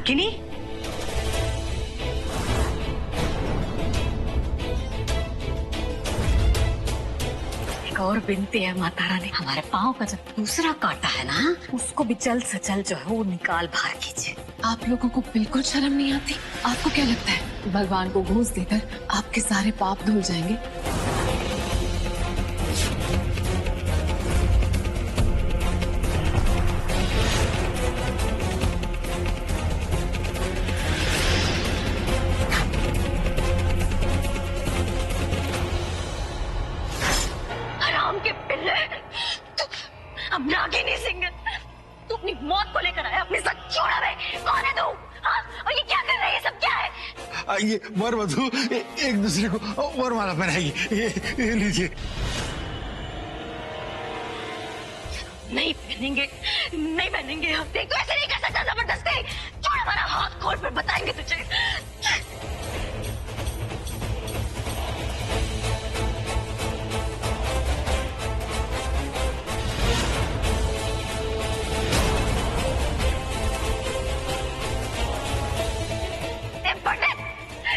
रागिनी, एक और बिनती है माता रानी, हमारे पाँव का जो दूसरा कांटा है ना, उसको भी जल्द से जल्द जो है वो निकाल बाहर कीजिए। आप लोगों को बिल्कुल शर्म नहीं आती? आपको क्या लगता है भगवान को घूस देकर आपके सारे पाप धुल जाएंगे? हराम के पिल्ले, अब नागिनी सिंह, तू अपनी मौत को लेकर आया अपने साथ छोड़ा में। कौन है तू? हाँ? और ये क्या कर रहा है? ये सब क्या है? ये वर वधू एक दूसरे को वरमाला पहनाएगी। ये लीजिए। नहीं पहनेंगे, नहीं पहनेंगे। देख तू ऐसे नहीं कर सकता जबरदस्ती। छोड़ हमारा हाथ, खोल, फिर बताएंगे तुझे।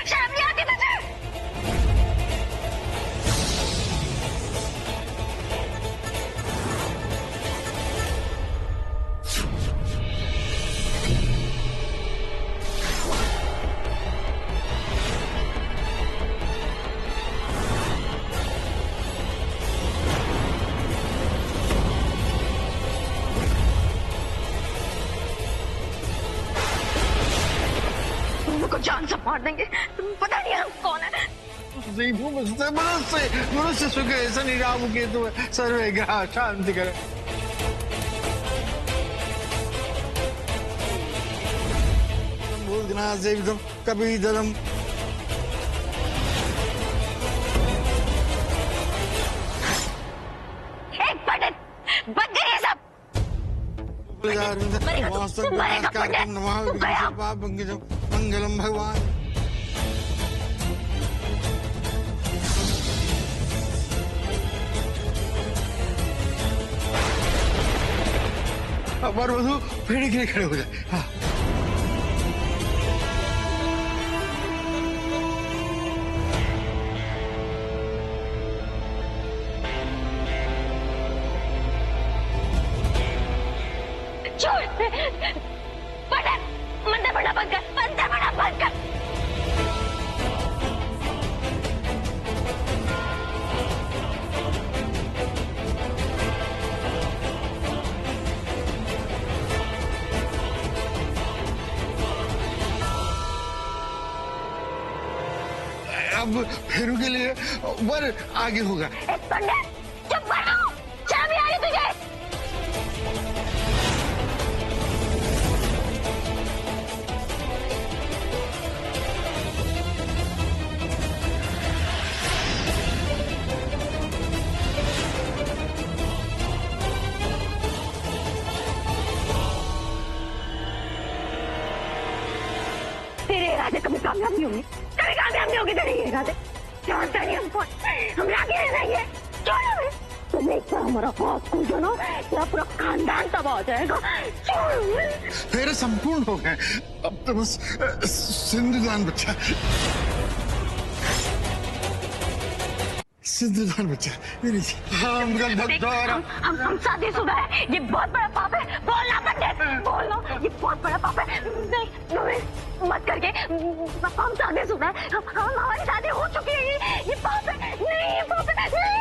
शर्म नहीं आती तुझे? तुमको जान से मार देंगे। तुम पता नहीं हम कौन है। मनुष्य सुख शनि राहु केतु सर्वे ग्रह शांति करे। भूतगणाः सेवितं कपिधरम्। एक पंडित बच गए ये सब। मंगलम भगवान। वर वधू फेरे के लिए खड़े हो जाए। हाँ। छोड़, पंडित मंदिर बना बंद कर, मंदिर बना बंद कर। अब फेरू के लिए वर आगे होगा। पंडित चुप करो, शर्म नहीं आ रही तुझे? तेरे इरादे कभी कामयाब नहीं होंगे, कभी कामयाब नहीं होंगे तेरे इरादे। जानता नहीं हम कौन, हम रागिनी नहीं है। छोड़ हमें। तुम एक बार हमारा हाथ खोल दो ना, तेरा पूरा खानदान तबाह हो जाएगा। छोड़। फेरे संपूर्ण हो गए। अब तो बस सिंधुदान बच्चा। सिंधुदान बच्चा। हम शादीशुदा है। ये बहुत बड़ा पाप है। बोलना पंडित, बोलना। ये बहुत बड़ा पाप है। नहीं मत करके। हम शादीशुदा है। हमारी शादी हो चुकी है। ये पाप है। नहीं, ये पाप है। नहीं।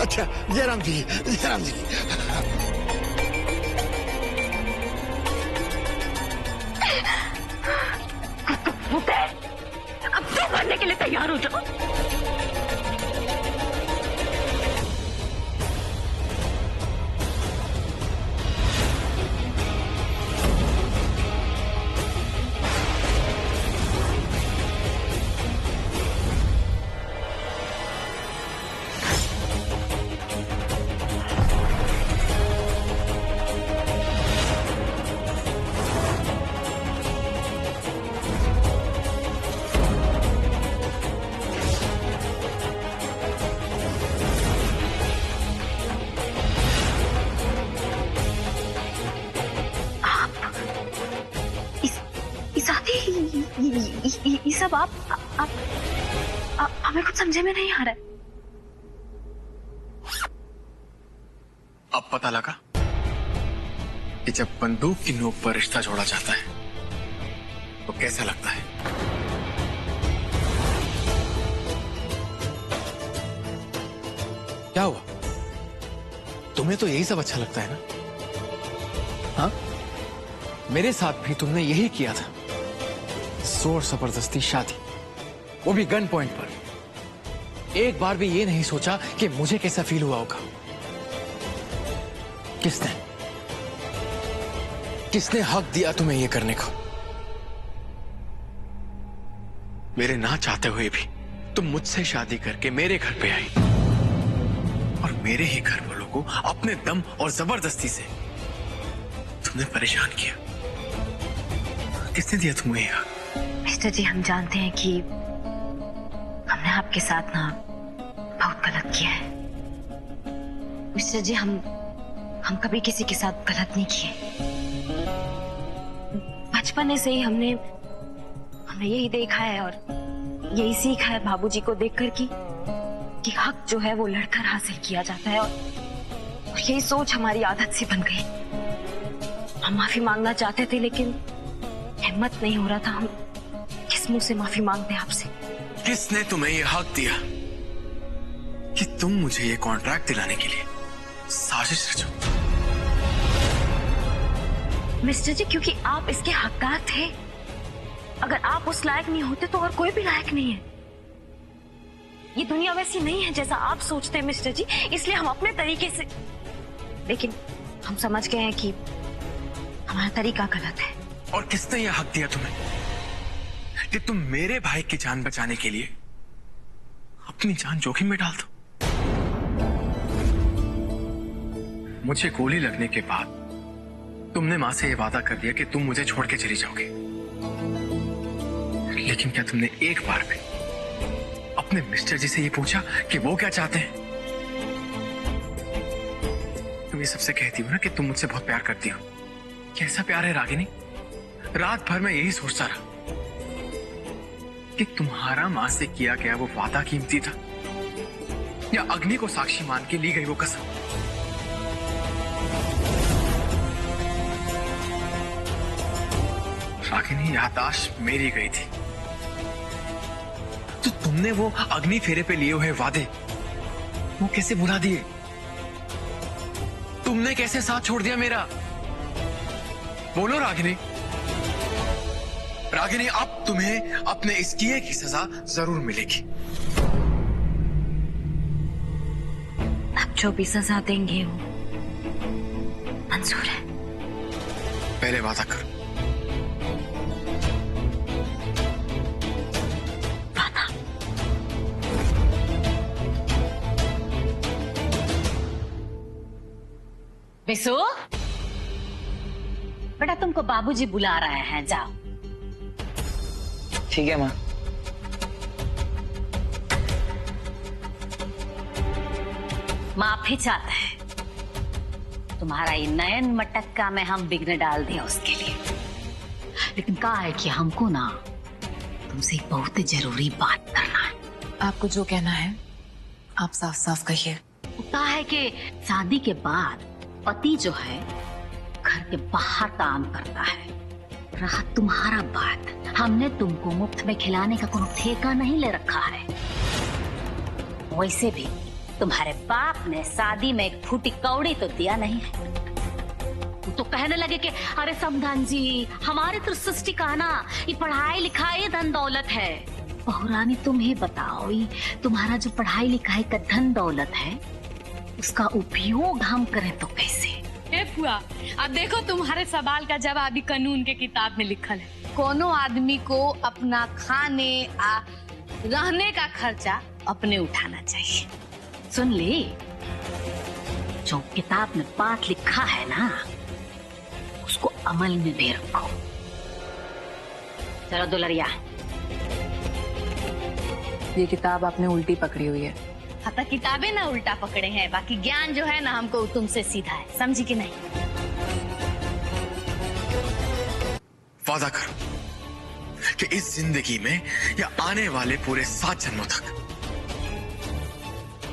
अच्छा जयराम जी, जयराम जी। अब फिर मरने के लिए बाहर हो जाओ। ये सब आप हमें कुछ समझे में नहीं आ रहा है। अब पता लगा कि जब बंदूक की नोक पर रिश्ता जोड़ा जाता है तो कैसा लगता है। क्या हुआ? तुम्हें तो यही सब अच्छा लगता है ना? हाँ, मेरे साथ भी तुमने यही किया था। जोर जबरदस्ती शादी, वो भी गन पॉइंट पर। एक बार भी ये नहीं सोचा कि मुझे कैसा फील हुआ होगा। किसने हक दिया तुम्हें ये करने का? मेरे ना चाहते हुए भी तुम मुझसे शादी करके मेरे घर पे आई और मेरे ही घर वालों को अपने दम और जबरदस्ती से तुमने परेशान किया। किसने दिया तुम्हें ये हक? मिस्टर जी, हम जानते हैं कि हमने आपके साथ ना बहुत गलत किया है। मिस्टर जी, हम कभी किसी के साथ गलत नहीं किए। बचपन से ही हमने यही देखा है और यही सीखा है बाबूजी को देखकर कि हक जो है वो लड़कर हासिल किया जाता है, और यही सोच हमारी आदत सी बन गई। हम माफी मांगना चाहते थे लेकिन हिम्मत नहीं हो रहा था। हम किस मुंह से माफी मांगते आपसे? किसने तुम्हें यह हक दिया कि तुम मुझे ये कॉन्ट्रैक्ट दिलाने के लिए साजिश रचो? मिस्टर जी, क्योंकि आप इसके हकदार थे। अगर आप उस लायक नहीं होते तो और कोई भी लायक नहीं है। ये दुनिया वैसी नहीं है जैसा आप सोचते हैं मिस्टर जी, इसलिए हम अपने तरीके से, लेकिन हम समझ गए हैं कि हमारा तरीका गलत है। और किसने यह हक दिया तुम्हें कि तुम मेरे भाई की जान बचाने के लिए अपनी जान जोखिम में डाल दो? मुझे गोली लगने के बाद तुमने मां से यह वादा कर दिया कि तुम मुझे छोड़ के चली जाओगे, लेकिन क्या तुमने एक बार भी अपने मिस्टर जी से ये पूछा कि वो क्या चाहते हैं? तुम ये सबसे कहती हो ना कि तुम मुझसे बहुत प्यार करती हो। कैसा प्यार है रागिनी? रात भर मैं यही सोचता रहा कि तुम्हारा मां से किया गया वो वादा कीमती था या अग्नि को साक्षी मान के ली गई वो कसम। रागिनी, याददाश्त मेरी गई थी तो तुमने वो अग्नि फेरे पे लिए हुए वादे वो कैसे भुला दिए? तुमने कैसे साथ छोड़ दिया मेरा? बोलो रागिनी। रागिनी, अब तुम्हें अपने इस किए की सजा जरूर मिलेगी। आप जो भी सजा देंगे वो मंजूर है। पहले वादा करो। वादा। बिसु, बेटा तुमको बाबूजी बुला रहे हैं, जाओ। ठीक है माँ। माफी चाहता है तुम्हारा ये नयन मटक्का में हम विघ्न डाल दिया उसके लिए, लेकिन कहा है कि हमको ना तुमसे बहुत जरूरी बात करना है। आपको जो कहना है आप साफ साफ कहिए। कहा है कि शादी के बाद पति जो है घर के बाहर काम करता है। रहा तुम्हारा बात, हमने तुमको मुफ्त में खिलाने का कोई ठेका नहीं ले रखा है। वैसे भी तुम्हारे बाप ने शादी में एक फूटी कौड़ी तो दिया नहीं है। वो तो कहने लगे कि अरे समधन जी, हमारे तो सृष्टि का ना ये पढ़ाई लिखाई धन दौलत है, बहुरानी तुम ही बताओ, ये तुम्हारा जो पढ़ाई लिखाई का धन दौलत है उसका उपयोग हम करें तो कैसे? हे फुआ, अब देखो तुम्हारे सवाल का जवाब भी कानून के किताब में लिखल है। कोनो आदमी को अपना खाने आ रहने का खर्चा अपने उठाना चाहिए। सुन ले, जो किताब में बात लिखा है ना उसको अमल में भी रखो। चलो दुलरिया, ये किताब आपने उल्टी पकड़ी हुई है। हाँ तो किताबें ना उल्टा पकड़े हैं, बाकी ज्ञान जो है ना हमको तुमसे सीधा है, समझी कि नहीं? वादा करो कि इस जिंदगी में या आने वाले पूरे 7 जन्मों तक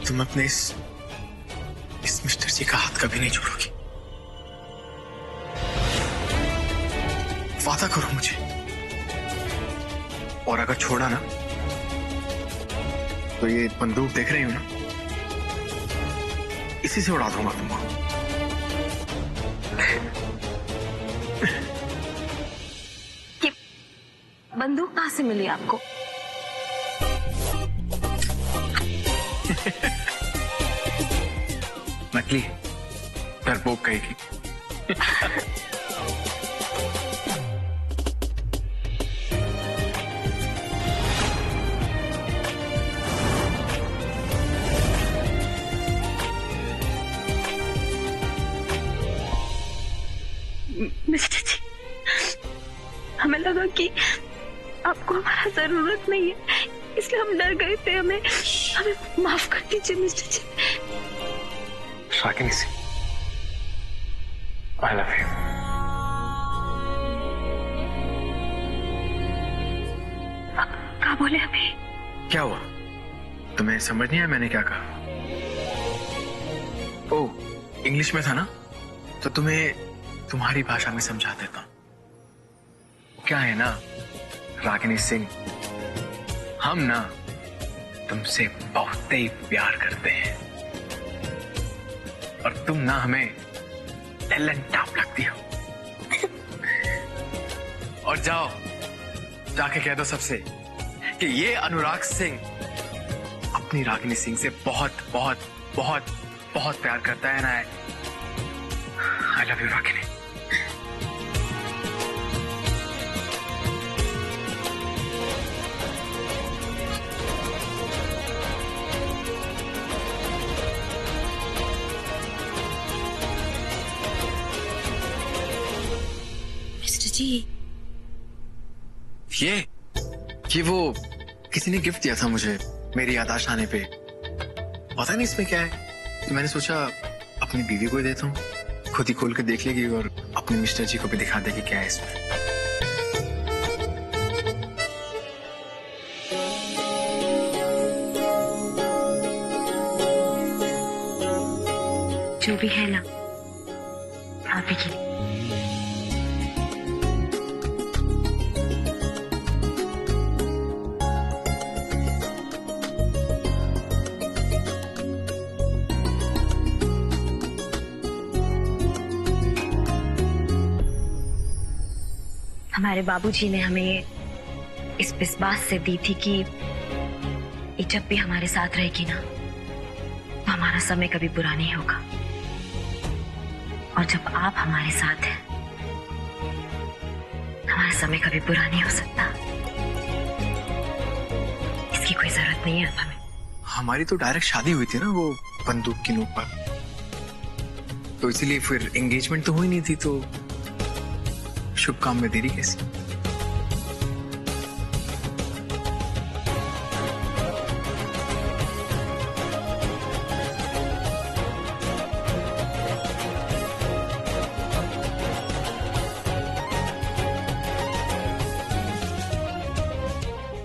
तुम अपने इस मिस्टर जी का हाथ कभी नहीं छोड़ोगी। वादा करो मुझे। और अगर छोड़ा ना तो ये बंदूक देख रही हूं ना, इसी से उड़ा दूंगा तुमको। बंदूक कहां से मिली आपको? नकली, डरपोक कहेगी। मिस्टर जी, हमें लगा कि आपको हमारा जरूरत नहीं है, इसलिए हम डर गए थे। हमें माफ कर दीजिए mister ji. Ragini Singh, I love you. क्या बोले अभी? क्या हुआ? तुम्हें समझ नहीं आया मैंने क्या कहा? ओ, इंग्लिश में था ना, तो तुम्हें तुम्हारी भाषा में समझा देता हूं। क्या है ना रागिनी सिंह, हम ना तुमसे बहुत ही प्यार करते हैं और तुम ना हमें टैलेंट टॉप लगती हो। और जाओ जाके कह दो सबसे कि ये अनुराग सिंह अपनी रागिनी सिंह से बहुत बहुत बहुत बहुत प्यार करता है ना। I love you Ragini. जी, ये वो किसी ने गिफ्ट दिया था मुझे मेरी याददाश्त आने पे। पता नहीं इसमें क्या है, तो मैंने सोचा अपनी बीवी को ही देता हूँ, खुद ही खोल के देख लेगी और अपने मिस्टर जी को भी दिखा देगी क्या है इसमें। जो भी है ना, आप ही की। हमारे बाबूजी ने हमें इस विश्वास से दी थी कि ये जब भी हमारे साथ रहेगी ना तो हमारा समय कभी बुरा नहीं होगा, और जब आप हमारे साथ हैं हमारा समय कभी बुरा नहीं हो सकता। इसकी कोई जरूरत नहीं है अब हमें। हमारी तो डायरेक्ट शादी हुई थी ना वो बंदूक की नोक पर, तो इसीलिए फिर एंगेजमेंट तो हुई नहीं थी, तो शुभ काम में देरी कैसी?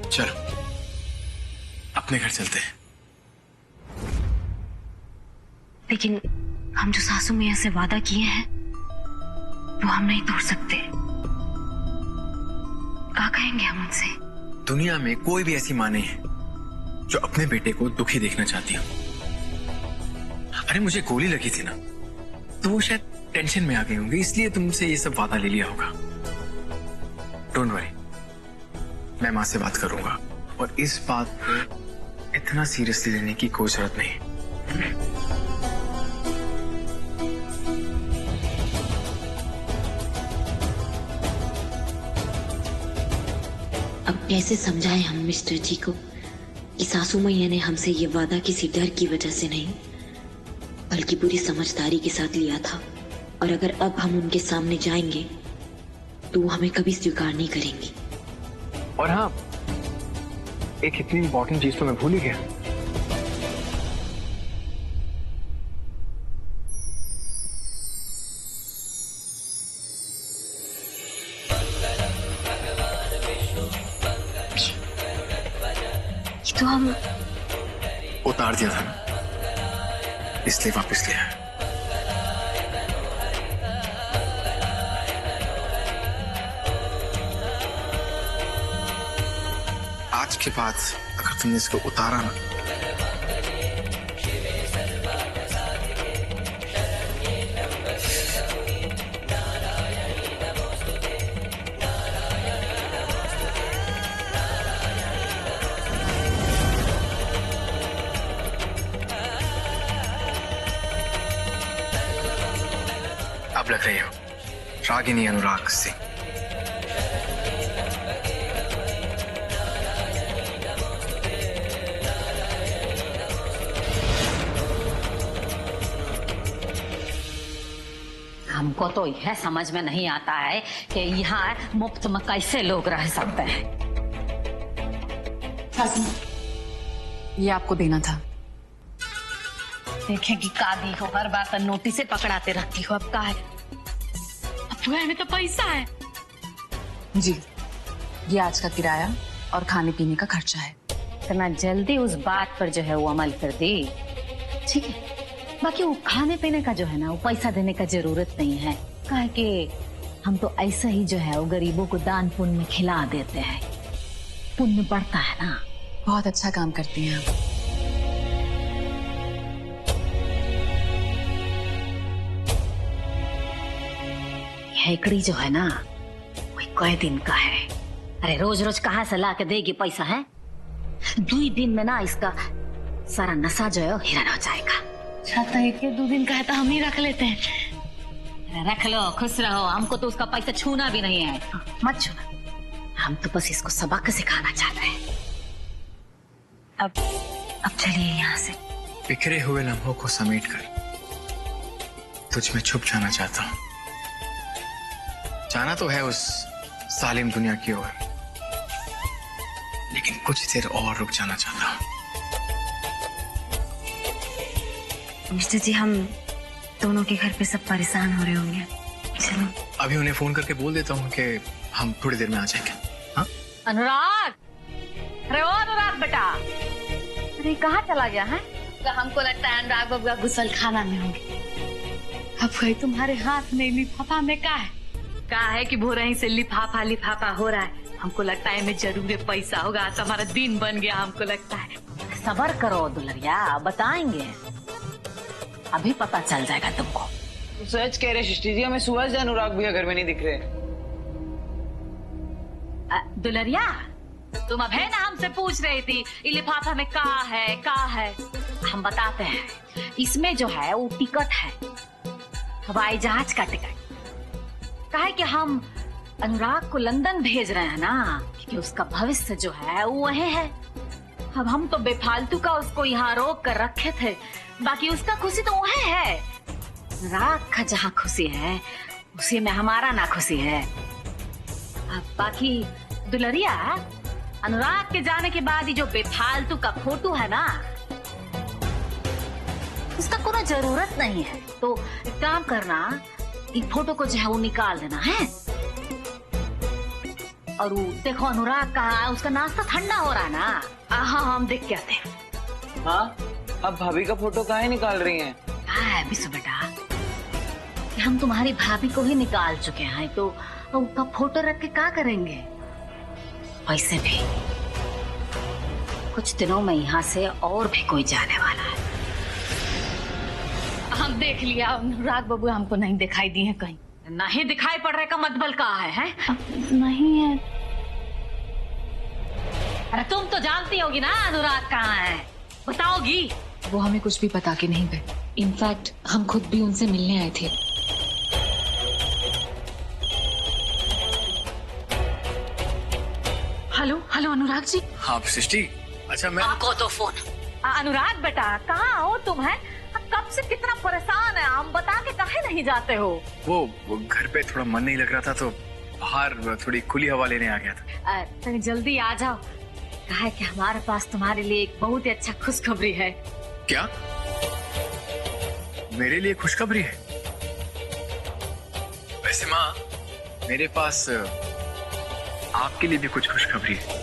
चलो अपने घर चलते हैं। लेकिन हम जो सासू मियां से वादा किए हैं वो हम नहीं तोड़ सकते। क्या कहेंगे हम उनसे? दुनिया में कोई भी ऐसी माँ नहीं है जो अपने बेटे को दुखी देखना चाहती हो। अरे मुझे गोली लगी थी ना, तो वो शायद टेंशन में आ गई होंगी, इसलिए तुमसे ये सब वादा ले लिया होगा। डोंट वरी, मैं माँ से बात करूंगा और इस बात को इतना सीरियसली लेने की कोई जरूरत नहीं। अब कैसे समझाएं हम मिस्टर जी को कि सासू मैया ने हमसे ये वादा किसी डर की वजह से नहीं बल्कि पूरी समझदारी के साथ लिया था, और अगर अब हम उनके सामने जाएंगे तो वो हमें कभी स्वीकार नहीं करेंगी। और हाँ, एक इतनी इंपॉर्टेंट चीज तो मैं भूल ही गया। तो हम उतार दिया था ना, इसलिए वापस लिया है। आज के बाद अगर तुमने इसको उतारा ना, अब लग रही हो रागिनी अनुराग सिंह। हमको तो यह समझ में नहीं आता है कि यहाँ मुफ्त में कैसे लोग रह सकते हैं। ये आपको देना था। देखेगी का दी हो, हर बार तो नोटिस से पकड़ाते रखती हो। अब का है, अब तुम्हारे में तो पैसा है। जी, ये आज का किराया और खाने पीने का खर्चा है। इतना जल्दी उस बात पर जो है वो अमल कर दी, ठीक है। बाकी वो खाने पीने का जो है ना, वो पैसा देने का जरूरत नहीं है। काहे कि हम तो ऐसा ही जो है वो गरीबों को दान पुण्य में खिला देते हैं, पुण्य बढ़ता है ना। बहुत अच्छा काम करती हैं आप। हेकड़ी जो है ना, वो कई दिन का है। अरे रोज रोज कहाँ से ला के देगी पैसा है? 2 दिन में ना इसका सारा नशा जो है वो हिरन हो जाएगा। अच्छा तो 1-2 दिन का है तो हम ही रख लेते हैं। अरे रख लो, खुश रहो। हमको तो उसका पैसा छूना भी नहीं है। मत छूना, हम तो बस इसको सबक सिखाना चाहते हैं। अब चलिए यहाँ से। बिखरे हुए लम्हों को समेट कर तुझ में छुप जाना चाहता हूँ। जाना तो है उस सालिम दुनिया की ओर, लेकिन कुछ देर और रुक जाना चाहता हूँ। मिस्टर जी, हम दोनों के घर पे सब परेशान हो रहे होंगे। चलो अभी उन्हें फोन करके बोल देता हूँ कि हम थोड़ी देर में आ जाएंगे। हाँ? अनुराग, अरे ओ अनुराग बेटा, अरे कहाँ चला गया है? तो हमको लगता है अनुराग बाबू का गुसल खाना में होंगे। अब भाई तुम्हारे हाथ में लिफाफा में क्या है? क्या है कि भोर ही से लिफाफा लिफाफा हो रहा है। हमको लगता है इनमें जरूर पैसा होगा। आज हमारा दिन बन गया, हमको लगता है। सबर करो दुलरिया, बताएंगे, अभी पता चल जाएगा तुमको। सच कह रहे सृष्टि जी, हमें सुबह से अनुराग भैया घर में नहीं दिख रहे। दुलरिया, तुम अब है ना हमसे पूछ रही थी ये लिफाफा में का है। हम बताते हैं, इसमें जो है वो टिकट है, हवाई जहाज का टिकट। काहे कि हम अनुराग को लंदन भेज रहे हैं ना, क्योंकि उसका भविष्य जो है वो वही है। अब हम तो बेफालतू का उसको यहाँ रोक कर रखे थे, बाकी उसका खुशी तो वही है। अनुराग का जहाँ खुशी है उसी में हमारा ना खुशी है। अब बाकी दुलरिया, अनुराग के जाने के बाद ये जो बेफालतू का फोटो है ना, उसका कोई जरूरत नहीं है। तो एक काम करना, ये फोटो को जो है वो निकाल देना है। और वो देखो अनुराग कहाँ है, उसका नाश्ता ठंडा हो रहा है ना। हाँ हम देख के आते हैं। हाँ, अब भाभी का फोटो काहे निकाल रही हैं? हाँ बिसु बेटा, हम तुम्हारी भाभी को ही निकाल चुके हैं, तो उनका फोटो रख के क्या करेंगे? वैसे भी कुछ दिनों में यहाँ से और भी कोई जाने वाला है। हम देख लिया, अनुराग बाबू हमको नहीं दिखाई दिए कहीं। नहीं दिखाई पड़ रहे का मतलब कहाँ है? नहीं है। अरे तुम तो जानती होगी ना अनुराग कहाँ है, बताओगी? वो हमें कुछ भी बता के नहीं गए। इनफैक्ट हम खुद भी उनसे मिलने आए थे। Hello hello Anurag ji. हाँ सृष्टि, अच्छा मैं आपको तो फोन। अनुराग बेटा कहाँ हो तुम? है कब से कितना परेशान है, हम बता के काहे नहीं जाते हो? वो घर पे थोड़ा मन नहीं लग रहा था तो बाहर थोड़ी खुली हवा लेने आ गया था। तुम जल्दी आ जाओ, कहा है कि हमारे पास तुम्हारे लिए एक बहुत ही अच्छा खुशखबरी है। क्या? मेरे लिए खुशखबरी है? वैसे माँ, मेरे पास आपके लिए भी कुछ खुशखबरी है।